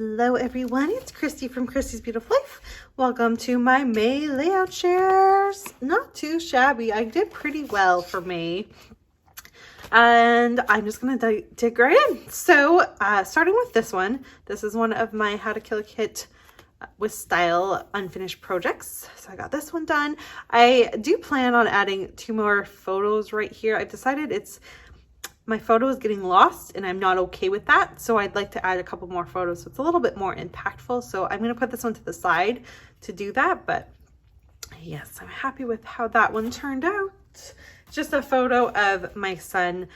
Hello everyone, it's Christy from Christy's Beautiful Life. Welcome to my May layout shares. Not too shabby. I did pretty well for May. And I'm just going to dig right in. So starting with this one, this is one of my How to Kill a Kit with Style unfinished projects. So I got this one done. I do plan on adding 2 more photos right here. I've decided my photo is getting lost and I'm not okay with that. So I'd like to add a couple more photos so it's a little bit more impactful. So I'm going to put this one to the side to do that. But yes, I'm happy with how that one turned out. Just a photo of my son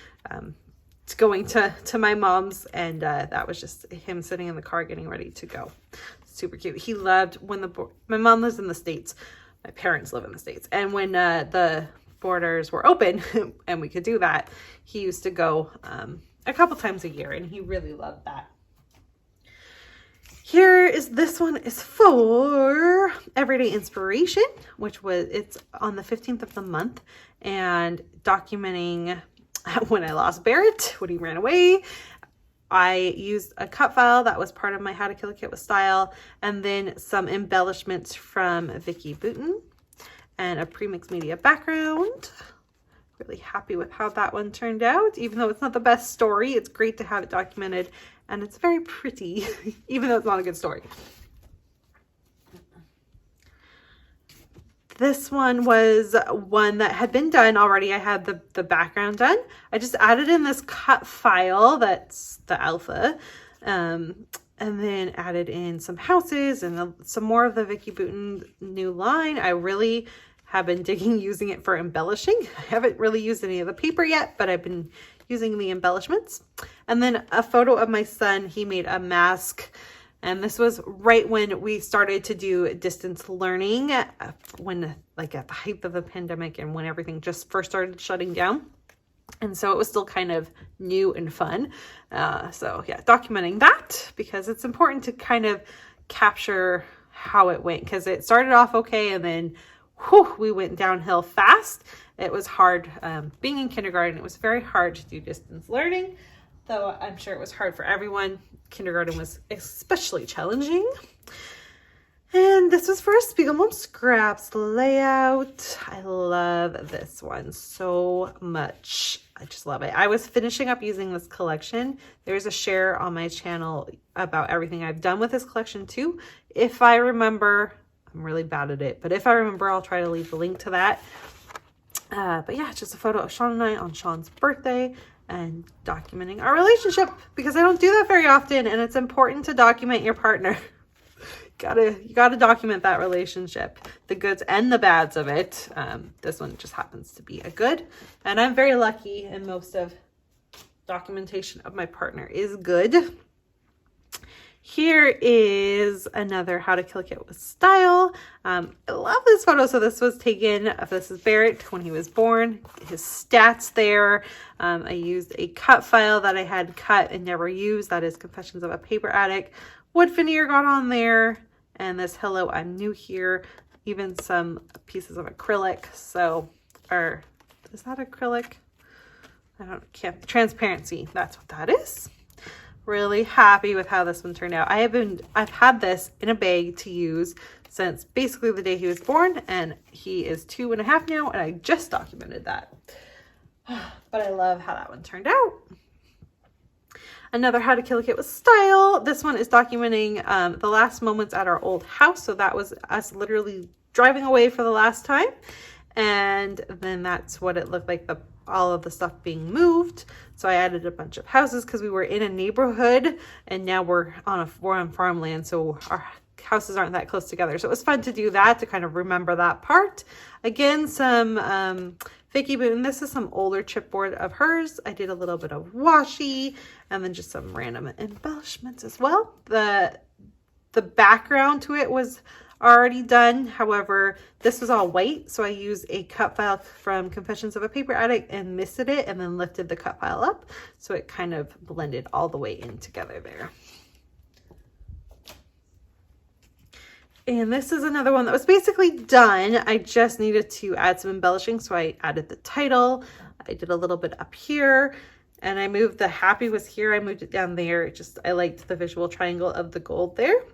going to my mom's, and that was just him sitting in the car getting ready to go. Super cute. He loved when my mom lives in the States. My parents live in the States. And when the borders were open and we could do that, he used to go a couple times a year, and he really loved that. This one is for Everyday Inspiration, it's on the 15th of the month, and documenting when I lost Barrett, when he ran away. I used a cut file that was part of my How to Kill a Kit with Style, and then some embellishments from Vicki Boutin and a Premix Media background. Really happy with how that one turned out. Even though it's not the best story, it's great to have it documented, and it's very pretty, even though it's not a good story. This one was one that had been done already. I had the background done. I just added in this cut file, that's the alpha, and then added in some houses and some more of the Vicki Boutin new line. I really have been digging using it for embellishing. I haven't really used any of the paper yet, but I've been using the embellishments. And then a photo of my son. He made a mask, and this was right when we started to do distance learning, when like at the height of the pandemic and when everything just first started shutting down. And so it was still kind of new and fun. So yeah, documenting that because it's important to kind of capture how it went, because it started off okay and then we went downhill fast. It was hard. Being in kindergarten, it was very hard to do distance learning, though I'm sure it was hard for everyone. Kindergarten was especially challenging. And this was for a Spiegelmom Scraps layout. I love this one so much. I just love it. I was finishing up using this collection. There's a share on my channel about everything I've done with this collection too. If I remember, I'm really bad at it, but if I remember, I'll try to leave the link to that. But yeah, it's just a photo of Sean and I on Sean's birthday and documenting our relationship, because I don't do that very often, and it's important to document your partner. You gotta document that relationship, the goods and the bads of it. This one just happens to be a good, and I'm very lucky, and most of documentation of my partner is good. Here is another How to Kill a Kit with Style. I love this photo. So this was taken, this is Barrett when he was born, his stats there. I used a cut file that I had cut and never used. That is Confessions of a Paper Addict. Wood veneer got on there, and this Hello, I'm New Here, even some pieces of acrylic. So, or is that acrylic? Transparency, that's what that is. Really happy with how this one turned out. I've had this in a bag to use since basically the day he was born, and he is 2.5 now, and I just documented that. But I love how that one turned out. Another How to Kill a Kit with Style. This one is documenting the last moments at our old house. So that was us literally driving away for the last time. And then that's what it looked like, all of the stuff being moved. So I added a bunch of houses because we were in a neighborhood, and now we're on farmland. So our houses aren't that close together. So it was fun to do that, to kind of remember that part. Again, some Vicki Boutin. This is some older chipboard of hers. I did a little bit of washi and then just some random embellishments as well. The background to it was already done. However, this was all white. So I used a cut file from Confessions of a Paper Addict and misted it and then lifted the cut file up. So it kind of blended all the way in together there. And this is another one that was basically done. I just needed to add some embellishing. So I added the title. I did a little bit up here. And I moved the happy was here. I moved it down there. I liked the visual triangle of the gold there,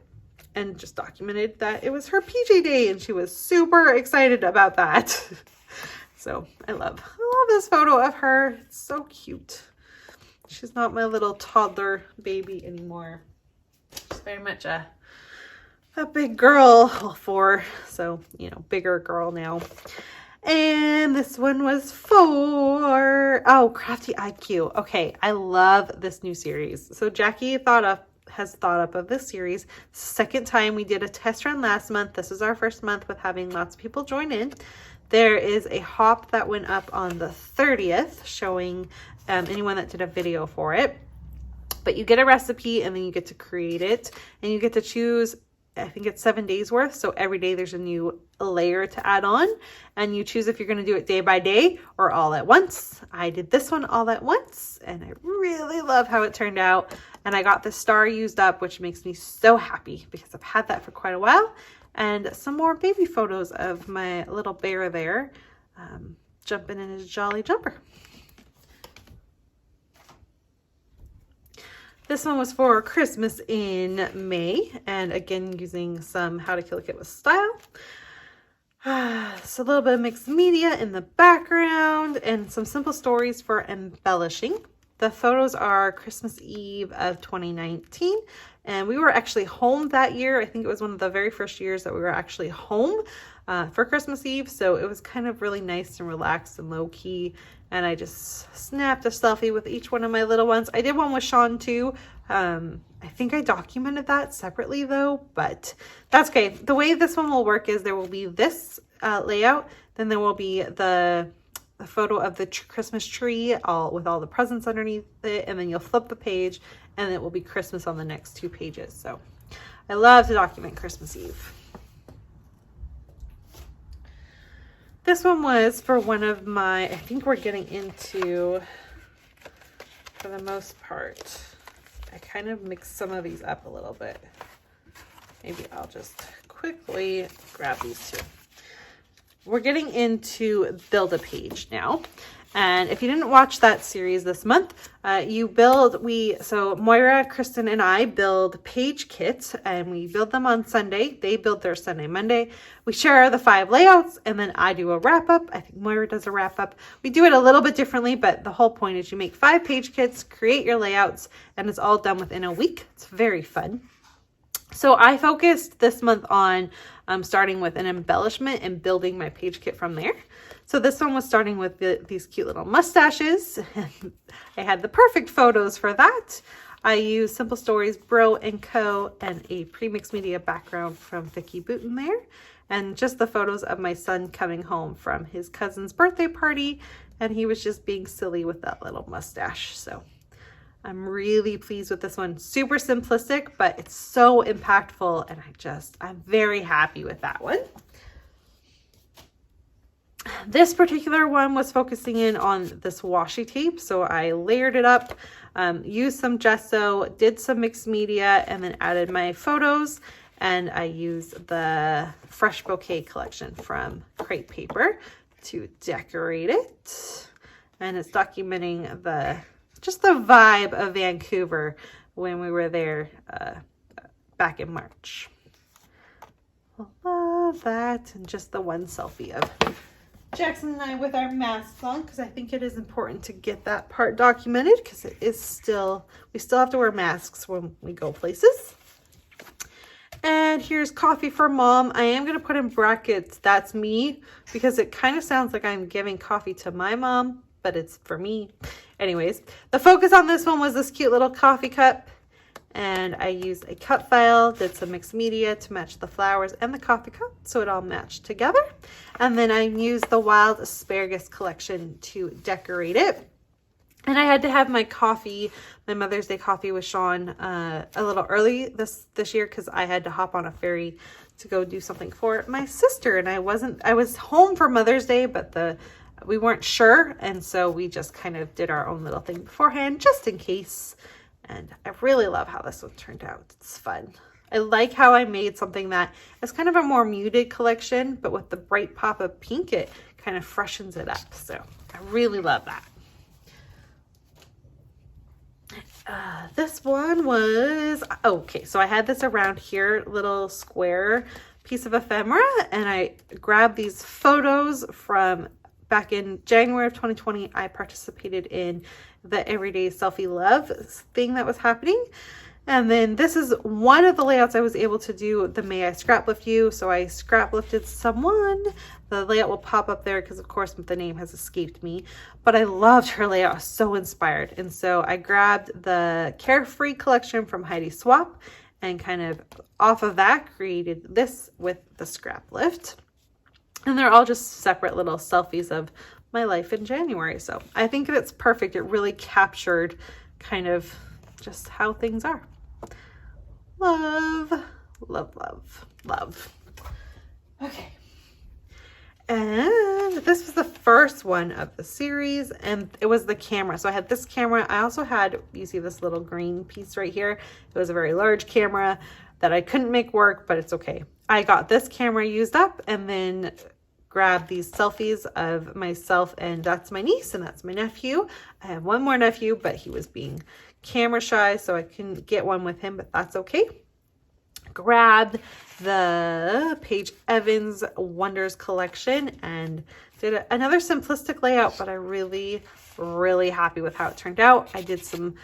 and just documented that it was her PJ day and she was super excited about that. So I love this photo of her. It's so cute. She's not my little toddler baby anymore. She's very much a big girl, well, 4, so, you know, bigger girl now. And this one was for, Crafty IQ. Okay, I love this new series. So Jackie has thought up of this series. Second time. We did a test run last month. This is our first month with having lots of people join in. There is a hop that went up on the 30th showing anyone that did a video for it. But you get a recipe and then you get to create it, and you get to choose, I think it's 7 days worth. So every day there's a new layer to add on, and you choose if you're going to do it day by day or all at once. I did this one all at once, and I really love how it turned out. And I got the star used up, which makes me so happy because I've had that for quite a while. And some more baby photos of my little bear there, jumping in his jolly jumper. This one was for Christmas in May, and again using some How to Kill a Kit with Style. So a little bit of mixed media in the background and some simple stories for embellishing. The photos are Christmas Eve of 2019, and we were actually home that year. I think it was one of the very first years that we were actually home for Christmas Eve, so it was kind of really nice and relaxed and low-key, and I just snapped a selfie with each one of my little ones. I did one with Sean too. I think I documented that separately though, but that's okay. The way this one will work is there will be this layout, then there will be the photo of the Christmas tree with all the presents underneath it, and then you'll flip the page and it will be Christmas on the next 2 pages. So I love to document Christmas Eve. This one was for one of my, I think we're getting into, for the most part, I kind of mixed some of these up a little bit. Maybe I'll just quickly grab these 2. We're getting into Build a Page now. And if you didn't watch that series this month, so Moira, Kristen, and I build page kits, and we build them on Sunday. They build their Sunday, Monday. We share the 5 layouts, and then I do a wrap up. I think Moira does a wrap up. We do it a little bit differently, but the whole point is you make 5 page kits, create your layouts, and it's all done within a week. It's very fun. So I focused this month on starting with an embellishment and building my page kit from there. So this one was starting with these cute little mustaches. I had the perfect photos for that. I used Simple Stories Bro & Co. and a pre-mixed media background from Vicki Booten there. And just the photos of my son coming home from his cousin's birthday party. And he was just being silly with that little mustache. So I'm really pleased with this one. Super simplistic, but it's so impactful, and I'm very happy with that one. This particular one was focusing in on this washi tape, so I layered it up, used some gesso, did some mixed media, and then added my photos, and I used the Fresh Bouquet collection from Crepe Paper to decorate it, and it's documenting just the vibe of Vancouver when we were there back in March. I love that. And just the one selfie of Jackson and I with our masks on, because I think it is important to get that part documented, because we still have to wear masks when we go places. And here's Coffee for Mom. I am going to put in brackets, that's me, because it kind of sounds like I'm giving coffee to my mom, but it's for me. Anyways, the focus on this one was this cute little coffee cup, and I used a cut file, did some mixed media to match the flowers and the coffee cup, so it all matched together. And then I used the Wild Asparagus collection to decorate it. And I had to have my Mother's Day coffee with Sean a little early this year, because I had to hop on a ferry to go do something for my sister, and I was home for Mother's Day, but we weren't sure, and so we just kind of did our own little thing beforehand just in case. And I really love how this one turned out. It's fun. I like how I made something that is kind of a more muted collection, but with the bright pop of pink, it kind of freshens it up. So I really love that. This one was, okay, so I had this around here, little square piece of ephemera, and I grabbed these photos from back in January of 2020. I participated in the Everyday Selfie Love thing that was happening. And then this is one of the layouts I was able to do, the May I Scrap Lift You. So I scrap lifted someone. The layout will pop up there because of course the name has escaped me, but I loved her layout. I was so inspired. And so I grabbed the Carefree collection from Heidi Swapp and kind of off of that created this with the scrap lift. And they're all just separate little selfies of my life in January. So I think it's perfect. It really captured kind of just how things are. Love, love, love, love. Okay. And this was the first one of the series, and it was the camera. So I had this camera. I also had, you see this little green piece right here. It was a very large camera that I couldn't make work, but it's okay. I got this camera used up and then grabbed these selfies of myself, and that's my niece and that's my nephew. I have one more nephew, but he was being camera shy, so I couldn't get one with him, but that's okay. Grabbed the Paige Evans Wonders collection and did another simplistic layout, but I'm really happy with how it turned out. I did some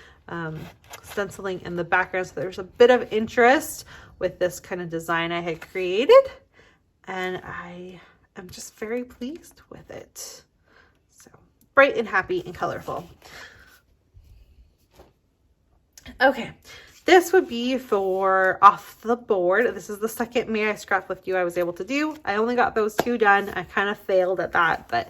stenciling in the background, so there's a bit of interest with this kind of design I had created, and I am just very pleased with it. So bright and happy and colorful. Okay, this would be for Off the Board. This is the second May I Scrap Lift You I was able to do. I only got those two done. I kind of failed at that, but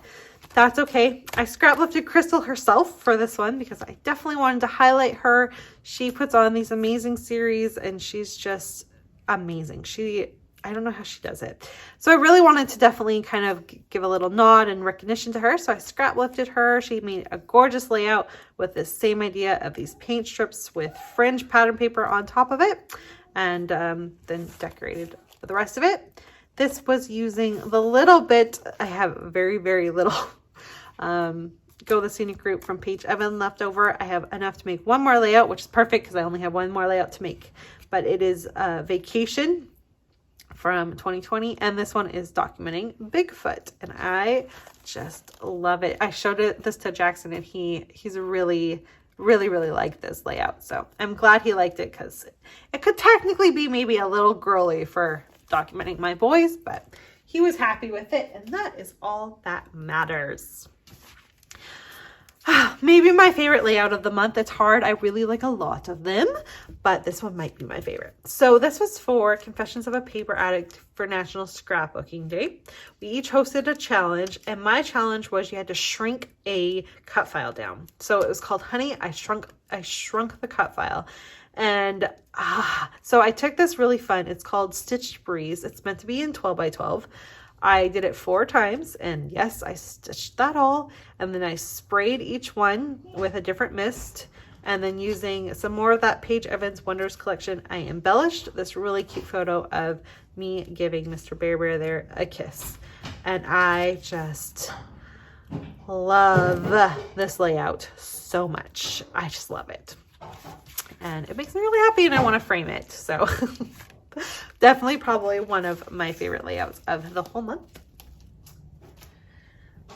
that's okay. I scrap lifted Crystal herself for this one because I definitely wanted to highlight her. She puts on these amazing series and she's just amazing. I don't know how she does it. So I really wanted to definitely kind of give a little nod and recognition to her. So I scrap lifted her. She made a gorgeous layout with this same idea of these paint strips with fringe pattern paper on top of it, and then decorated the rest of it. This was using the little bit, I have very little Go the Scenic Route from Paige Evans left over. I have enough to make one more layout, which is perfect because I only have one more layout to make. But it is Vacation from 2020, and this one is documenting Bigfoot, and I just love it. I showed this to Jackson, and he's really liked this layout, so I'm glad he liked it because it could technically be maybe a little girly for documenting my boys, but he was happy with it, and that is all that matters. Maybe my favorite layout of the month. It's hard. I really like a lot of them, but this one might be my favorite. So this was for Confessions of a Paper Addict for National Scrapbooking Day. We each hosted a challenge, and my challenge was you had to shrink a cut file down. So it was called Honey, I Shrunk the Cut File. And so I took this really fun. It's called Stitched Breeze. It's meant to be in 12 by 12. I did it 4 times, and yes, I stitched that all, and then I sprayed each one with a different mist, and then using some more of that Paige Evans Wonders collection, I embellished this really cute photo of me giving Mr. Bear Bear there a kiss. And I just love this layout so much. I just love it. And it makes me really happy, and I want to frame it, so definitely probably one of my favorite layouts of the whole month.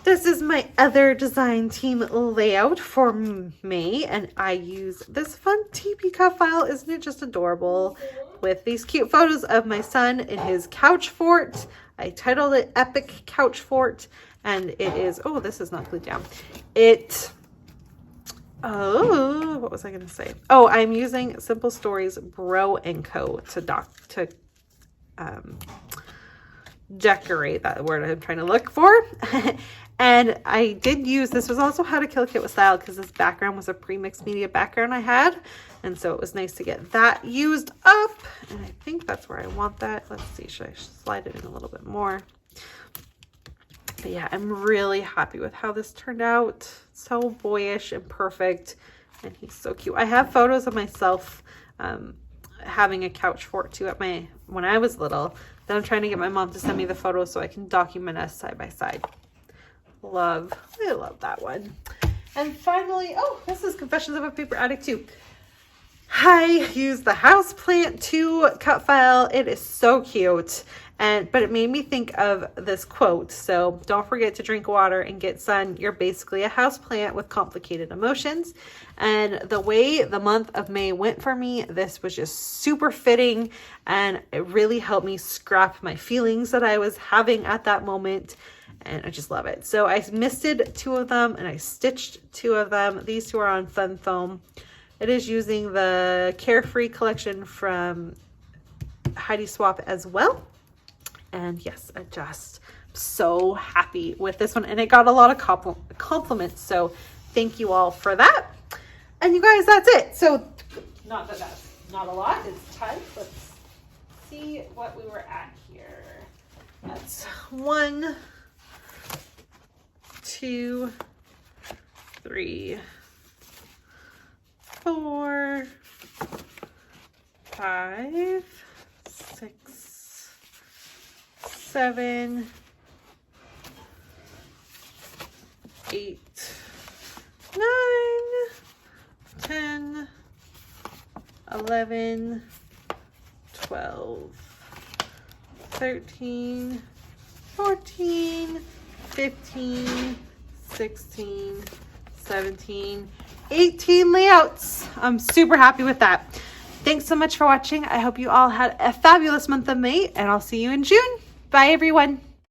This is my other design team layout for May, and I use this fun TP cut file. Isn't it just adorable? With these cute photos of my son in his couch fort. I titled it Epic Couch Fort, and it is, oh, this is not glued down. Oh, what was I going to say? Oh, I'm using Simple Stories Bro & Co. to decorate, that word I'm trying to look for. And I did use, this was also How to Kill a Kit with Style because this background was a pre-mixed media background I had. And so it was nice to get that used up. And I think that's where I want that. Let's see, should I slide it in a little bit more? But yeah, I'm really happy with how this turned out. So boyish and perfect. And he's so cute. I have photos of myself having a couch fort too when I was little. Then I'm trying to get my mom to send me the photos so I can document us side by side. I love that one. And finally, oh, this is Confessions of a Paper Addict too. I used the Houseplant 2 cut file. It is so cute. But it made me think of this quote. So don't forget to drink water and get sun. You're basically a house plant with complicated emotions. And the way the month of May went for me, this was just super fitting. And it really helped me scrap my feelings that I was having at that moment. And I just love it. So I misted 2 of them and I stitched 2 of them. These 2 are on Fun Foam. It is using the Carefree collection from Heidi Swapp as well. And yes, I just so happy with this one. And it got a lot of compliments. So thank you all for that. And you guys, that's it. So not that that's not a lot. It's 10. Let's see what we were at here. That's 1, 2, 3, 4, 5, 6, 7, 8, 9, 10, 11, 12, 13, 14, 15, 16, 17, 18 layouts. I'm super happy with that. Thanks so much for watching. I hope you all had a fabulous month of May, and I'll see you in June. Bye, everyone.